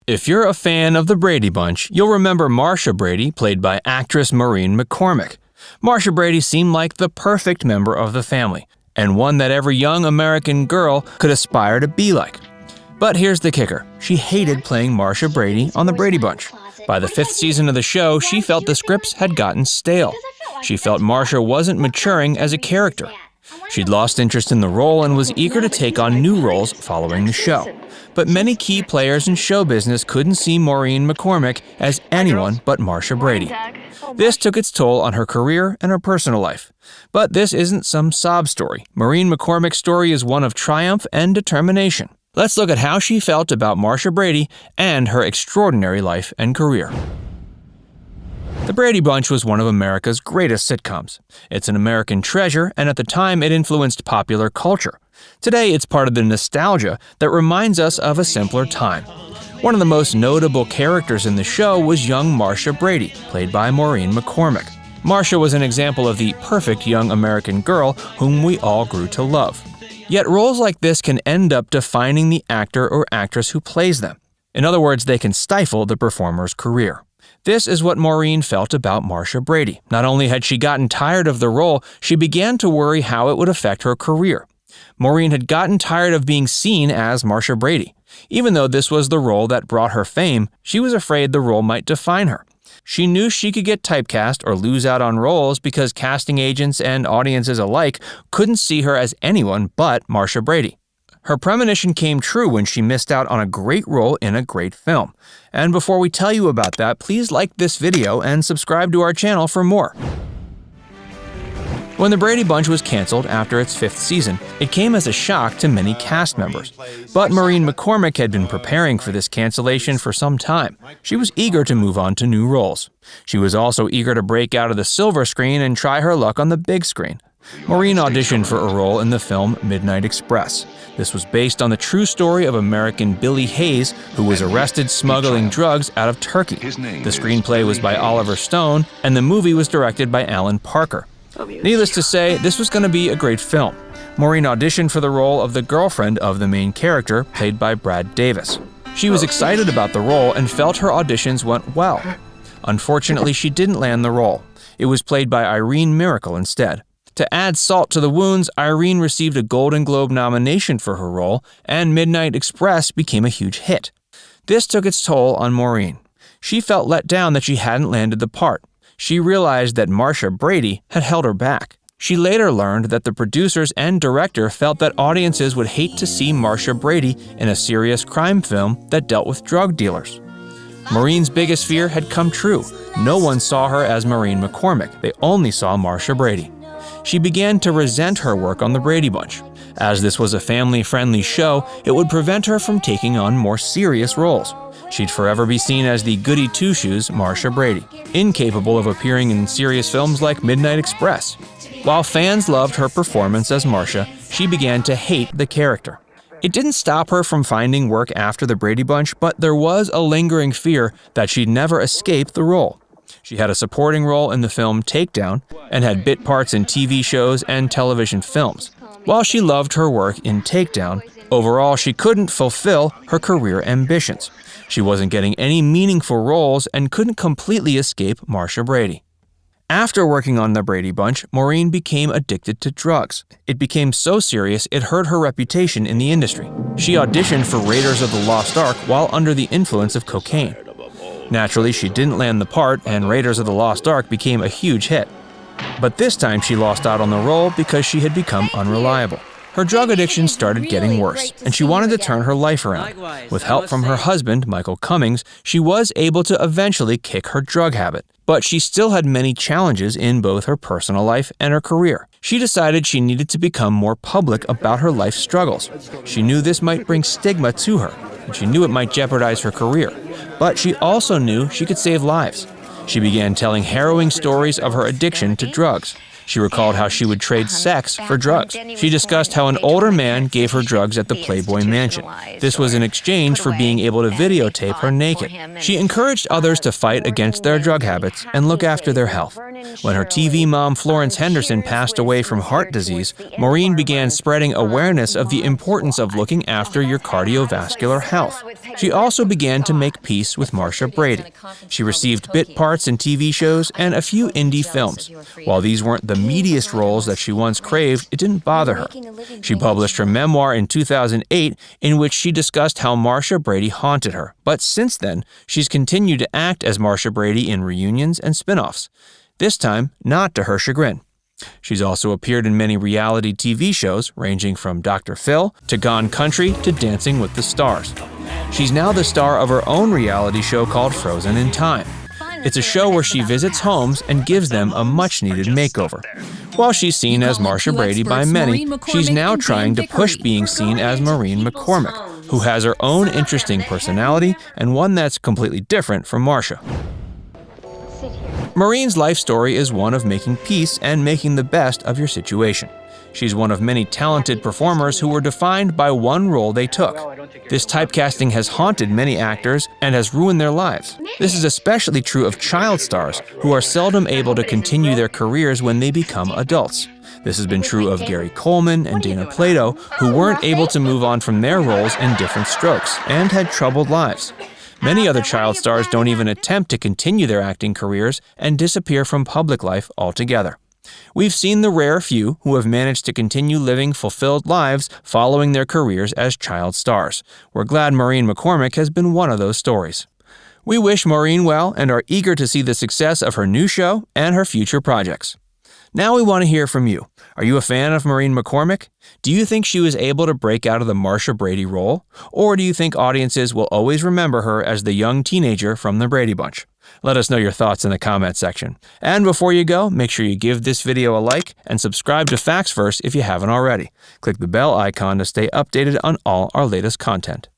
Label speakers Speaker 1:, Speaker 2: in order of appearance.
Speaker 1: If you're a fan of the Brady Bunch, you'll remember Marcia Brady, played by actress Maureen McCormick. Marcia Brady seemed like the perfect member of the family, and one that every young American girl could aspire to be like. But here's the kicker. She hated playing Marcia Brady on the Brady Bunch. By the 5th season of the show, she felt the scripts had gotten stale. She felt Marcia wasn't maturing as a character. She'd lost interest in the role and was eager to take on new roles following the show. But many key players in show business couldn't see Maureen McCormick as anyone but Marcia Brady. This took its toll on her career and her personal life. But this isn't some sob story. Maureen McCormick's story is one of triumph and determination. Let's look at how she felt about Marcia Brady and her extraordinary life and career. The Brady Bunch was one of America's greatest sitcoms. It's an American treasure, and at the time it influenced popular culture. Today it's part of the nostalgia that reminds us of a simpler time. One of the most notable characters in the show was young Marcia Brady, played by Maureen McCormick. Marcia was an example of the perfect young American girl whom we all grew to love. Yet roles like this can end up defining the actor or actress who plays them. In other words, they can stifle the performer's career. This is what Maureen felt about Marcia Brady. Not only had she gotten tired of the role, she began to worry how it would affect her career. Maureen had gotten tired of being seen as Marcia Brady. Even though this was the role that brought her fame, she was afraid the role might define her. She knew she could get typecast or lose out on roles because casting agents and audiences alike couldn't see her as anyone but Marcia Brady. Her premonition came true when she missed out on a great role in a great film. And before we tell you about that, please like this video and subscribe to our channel for more. When the Brady Bunch was canceled after its 5th season, it came as a shock to many cast members. But Maureen McCormick had been preparing for this cancellation for some time. She was eager to move on to new roles. She was also eager to break out of the silver screen and try her luck on the big screen. Maureen auditioned for a role in the film Midnight Express. This was based on the true story of American Billy Hayes, who was arrested smuggling drugs out of Turkey. The screenplay was by Oliver Stone, and the movie was directed by Alan Parker. Needless to say, this was going to be a great film. Maureen auditioned for the role of the girlfriend of the main character, played by Brad Davis. She was excited about the role and felt her auditions went well. Unfortunately, she didn't land the role. It was played by Irene Miracle instead. To add salt to the wounds, Irene received a Golden Globe nomination for her role, and Midnight Express became a huge hit. This took its toll on Maureen. She felt let down that she hadn't landed the part. She realized that Marcia Brady had held her back. She later learned that the producers and director felt that audiences would hate to see Marcia Brady in a serious crime film that dealt with drug dealers. Maureen's biggest fear had come true. No one saw her as Maureen McCormick. They only saw Marcia Brady. She began to resent her work on the Brady Bunch. As this was a family-friendly show, it would prevent her from taking on more serious roles. She'd forever be seen as the goody two-shoes Marcia Brady, incapable of appearing in serious films like Midnight Express. While fans loved her performance as Marcia, she began to hate the character. It didn't stop her from finding work after the Brady Bunch, but there was a lingering fear that she'd never escape the role. She had a supporting role in the film Takedown and had bit parts in TV shows and television films. While she loved her work in Takedown, overall she couldn't fulfill her career ambitions. She wasn't getting any meaningful roles and couldn't completely escape Marcia Brady. After working on the Brady Bunch, Maureen became addicted to drugs. It became so serious it hurt her reputation in the industry. She auditioned for Raiders of the Lost Ark while under the influence of cocaine. Naturally, she didn't land the part, and Raiders of the Lost Ark became a huge hit. But this time she lost out on the role because she had become unreliable. Her drug addiction started getting worse, and she wanted to turn her life around. With help from her husband, Michael Cummings, she was able to eventually kick her drug habit. But she still had many challenges in both her personal life and her career. She decided she needed to become more public about her life struggles. She knew this might bring stigma to her, and she knew it might jeopardize her career. But she also knew she could save lives. She began telling harrowing stories of her addiction to drugs. She recalled how she would trade sex for drugs. She discussed how an older man gave her drugs at the Playboy Mansion. This was in exchange for being able to videotape her naked. She encouraged others to fight against their drug habits and look after their health. When her TV mom Florence Henderson passed away from heart disease, Maureen began spreading awareness of the importance of looking after your cardiovascular health. She also began to make peace with Marcia Brady. She received bit parts in TV shows and a few indie films. While these weren't the meatiest roles that she once craved, it didn't bother her. She published her memoir in 2008 in which she discussed how Marcia Brady haunted her. But since then, she's continued to act as Marcia Brady in reunions and spin-offs. This time, not to her chagrin. She's also appeared in many reality TV shows, ranging from Dr. Phil to Gone Country to Dancing with the Stars. She's now the star of her own reality show called Frozen in Time. It's a show where she visits homes and gives them a much-needed makeover. While she's seen as Marcia Brady by many, she's now trying to push being seen as Maureen McCormick, who has her own interesting personality and one that's completely different from Marcia. Maureen's life story is one of making peace and making the best of your situation. She's one of many talented performers who were defined by one role they took. This typecasting has haunted many actors and has ruined their lives. This is especially true of child stars, who are seldom able to continue their careers when they become adults. This has been true of Gary Coleman and Dana Plato, who weren't able to move on from their roles in different strokes and had troubled lives. Many other child stars don't even attempt to continue their acting careers and disappear from public life altogether. We've seen the rare few who have managed to continue living fulfilled lives following their careers as child stars. We're glad Maureen McCormick has been one of those stories. We wish Maureen well and are eager to see the success of her new show and her future projects. Now we want to hear from you. Are you a fan of Maureen McCormick? Do you think she was able to break out of the Marcia Brady role? Or do you think audiences will always remember her as the young teenager from the Brady Bunch? Let us know your thoughts in the comment section. And before you go, make sure you give this video a like and subscribe to Facts First if you haven't already. Click the bell icon to stay updated on all our latest content.